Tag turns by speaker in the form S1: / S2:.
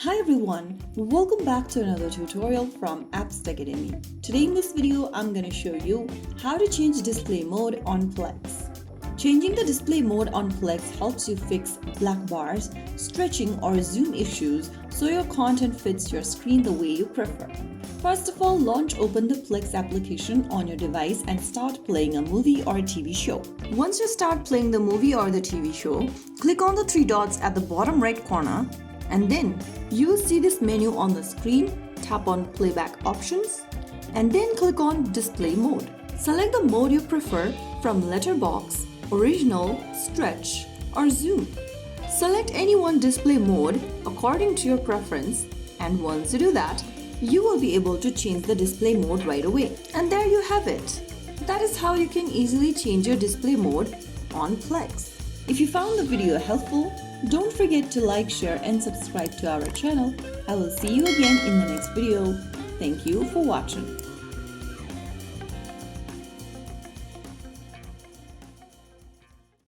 S1: Hi everyone, welcome back to another tutorial from Apps Academy. Today in this video, I'm going to show you how to change display mode on Plex. Changing the display mode on Plex helps you fix black bars, stretching or zoom issues so your content fits your screen the way you prefer. First of all, open the Plex application on your device and start playing a movie or a TV show. Once you start playing the movie or the TV show, click on the three dots at the bottom right corner. And then you will see this menu on the screen. Tap on playback options and then click on display mode. Select the mode you prefer from letterbox, original, stretch or zoom. Select any one display mode according to your preference, and once you do that, you will be able to change the display mode right away. And there you have it. That is how you can easily change your display mode on Plex. If you found the video helpful, don't forget to like, share and subscribe to our channel. I will see you again in the next video. Thank you for watching.